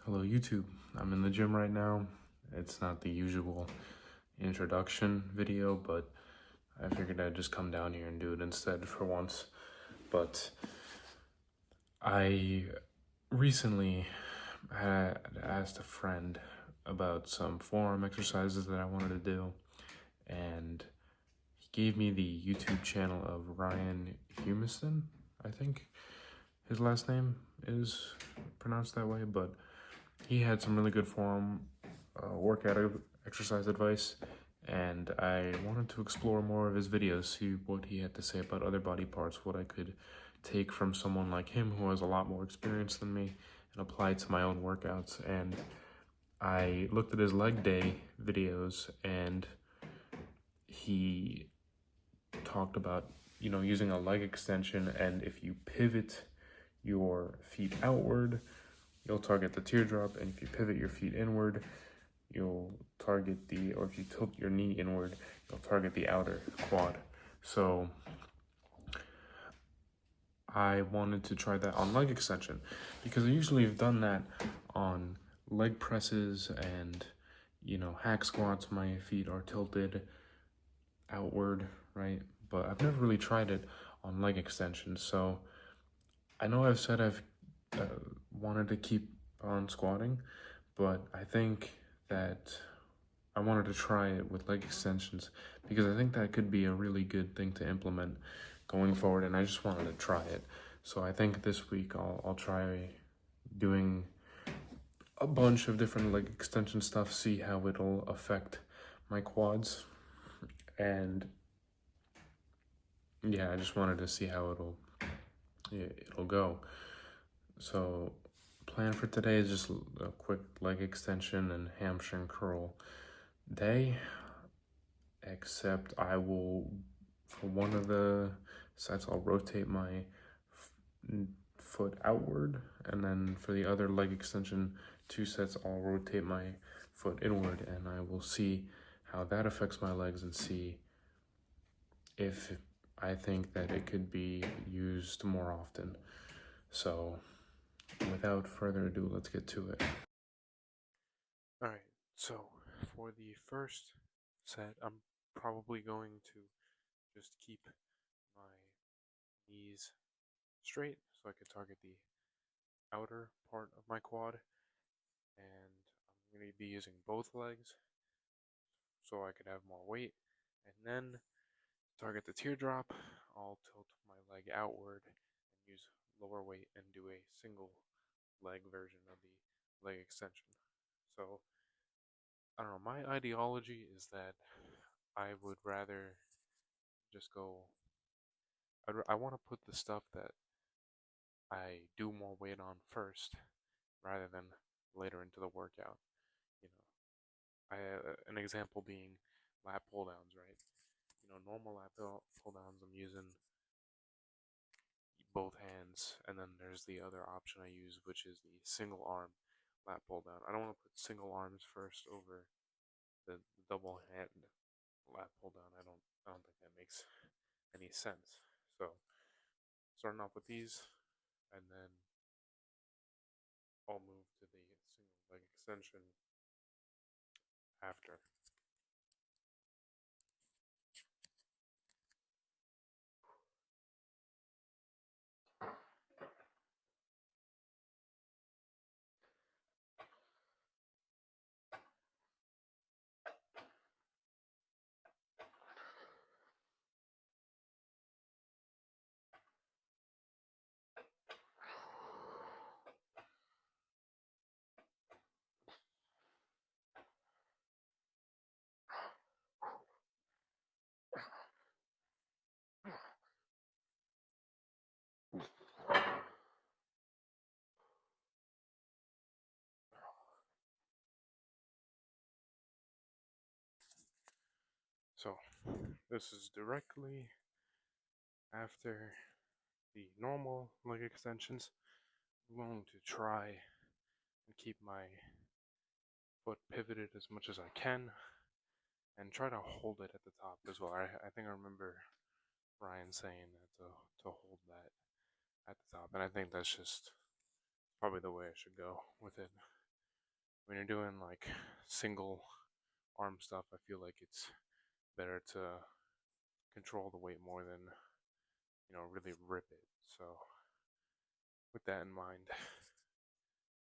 Hello YouTube, I'm in the gym right now. It's not the usual introduction video, but I figured I'd just come down here and do it instead for once. But I recently had asked a friend about some forearm exercises that I wanted to do, and he gave me the YouTube channel of Ryan Humison, I think his last name is pronounced that way, but he had some really good forearm workout exercise advice, and I wanted to explore more of his videos, see what he had to say about other body parts, what I could take from someone like him who has a lot more experience than me and apply it to my own workouts. And I looked at his leg day videos, and he talked about, using a leg extension, and if you pivot your feet outward, you'll target the teardrop, and if you pivot your feet inward, you'll target or if you tilt your knee inward, you'll target the outer quad. So I wanted to try that on leg extension because I usually have done that on leg presses and, hack squats. My feet are tilted outward, right? But I've never really tried it on leg extension. So I know I've said I've wanted to keep on squatting, but I think that I wanted to try it with leg extensions because I think that could be a really good thing to implement going forward, and I just wanted to try it. So I think this week I'll try doing a bunch of different leg extension stuff, see how it'll affect my quads, and yeah, I just wanted to see how it'll go. So plan for today is just a quick leg extension and hamstring curl day, except I will, for one of the sets, I'll rotate my foot outward, and then for the other leg extension 2 sets, I'll rotate my foot inward, and I will see how that affects my legs and see if I think that it could be used more often. So without further ado, let's get to it. Alright, so for the first set, I'm probably going to just keep my knees straight so I can target the outer part of my quad, and I'm going to be using both legs so I could have more weight. And then to target the teardrop, I'll tilt my leg outward and use lower weight and do a single leg version of the leg extension. So I don't know, my ideology is that I would rather just go, I want to put the stuff that I do more weight on first rather than later into the workout. You know, an example being lat pull downs, right? Normal lat pull downs, I'm using both hands, and then there's the other option I use, which is the single arm lat pull down. I don't want to put single arms first over the double hand lat pull down. I don't think that makes any sense. So starting off with these, and then I'll move to the single leg extension after. So this is directly after the normal leg extensions. I'm going to try and keep my foot pivoted as much as I can and try to hold it at the top as well. I think I remember Ryan saying that to hold that at the top, and I think that's just probably the way I should go with it. when you're doing like single arm stuff, I feel like it's better to control the weight more than, really rip it. So with that in mind,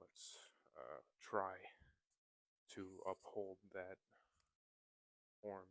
let's try to uphold that form.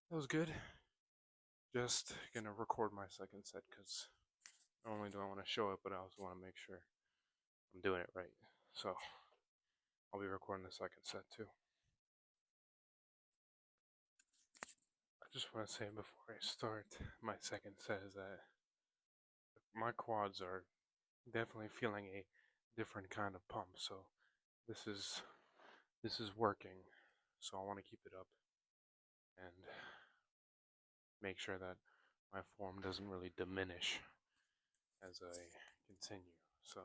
That was good. Just gonna record my second set because not only do I want to show it, but I also want to make sure I'm doing it right. So I'll be recording the second set too. I just want to say before I start my second set is that my quads are definitely feeling a different kind of pump. So this is working. So I want to keep it up and make sure that my form doesn't really diminish as I continue. So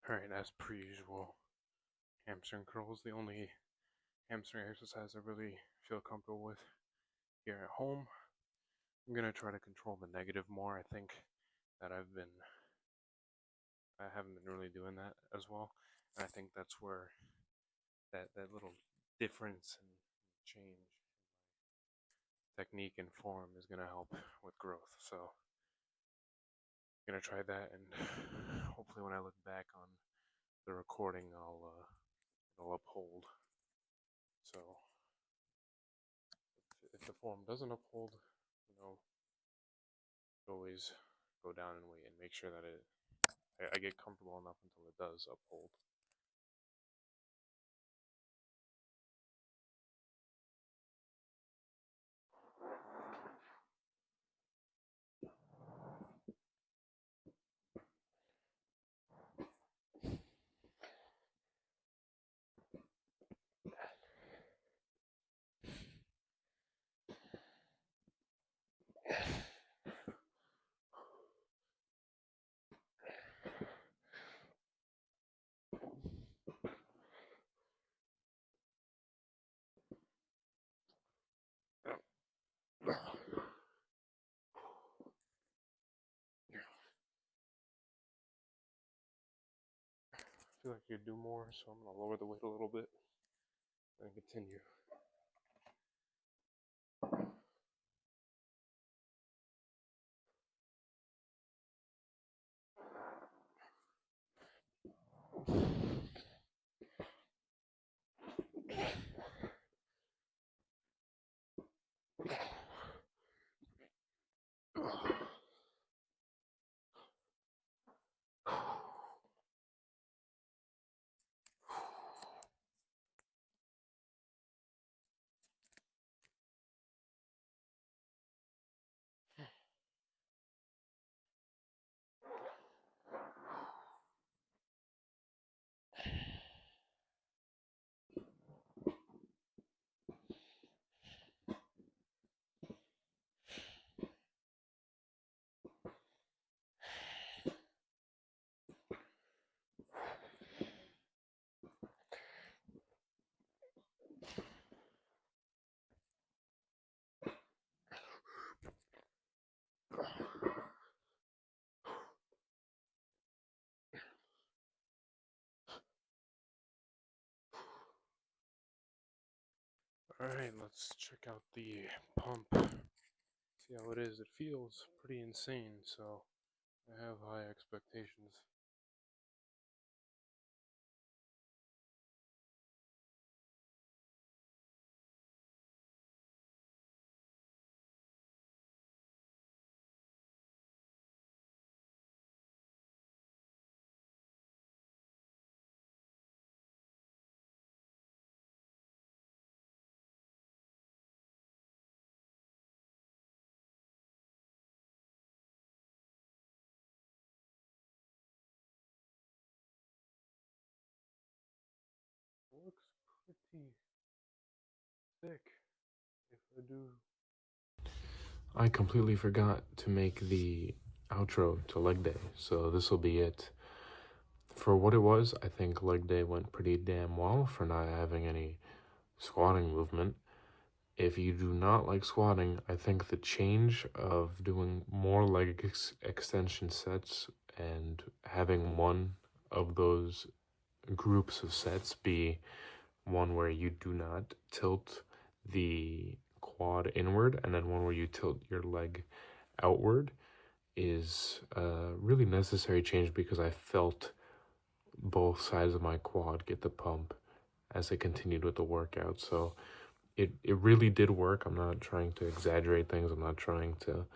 alright, as per usual, hamstring curls, the only hamstring exercise I really feel comfortable with here at home. I'm gonna try to control the negative more. I think that I haven't been really doing that as well. And I think that's where that little difference and change technique and form is gonna help with growth. So I'm gonna try that, and hopefully when I look back on the recording, it'll uphold. So if the form doesn't uphold, always go down and wait and make sure that I get comfortable enough until it does uphold. feel like I could do more, so I'm gonna lower the weight a little bit and continue. Alright, let's check out the pump. See how it is. It feels pretty insane, so I have high expectations. It looks pretty thick, if I do. I completely forgot to make the outro to leg day, so this will be it. For what it was, I think leg day went pretty damn well for not having any squatting movement. If you do not like squatting, I think the change of doing more leg extension sets and having one of those groups of sets be one where you do not tilt the quad inward and then one where you tilt your leg outward is a really necessary change, because I felt both sides of my quad get the pump as I continued with the workout. So it really did work. I'm not trying to exaggerate things. I'm not trying to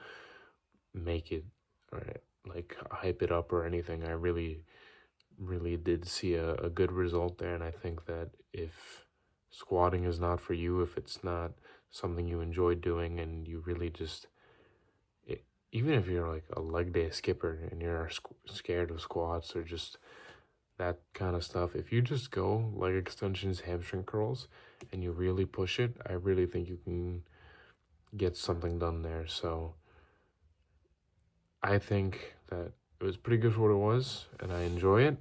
make it like hype it up or anything. I really did see a good result there, and I think that if squatting is not for you, if it's not something you enjoy doing, and you really just even if you're like a leg day skipper and you're scared of squats or just that kind of stuff, if you just go leg extensions, hamstring curls, and you really push it, I really think you can get something done there. So I think that it was pretty good for what it was, and I enjoy it.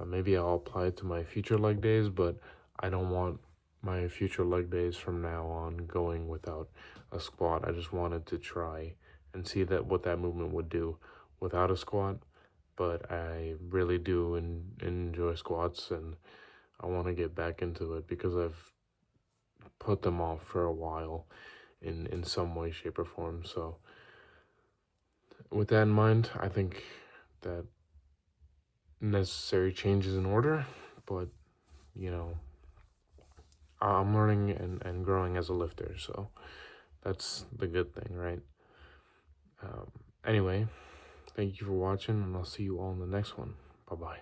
Maybe I'll apply it to my future leg days, but I don't want my future leg days from now on going without a squat. I just wanted to try and see what that movement would do without a squat. But I really do enjoy squats, and I want to get back into it because I've put them off for a while in some way, shape, or form. So with that in mind, I think that necessary changes in order, but you know, I'm learning and growing as a lifter, so that's the good thing, right? Anyway, thank you for watching, and I'll see you all in the next one. Bye-bye.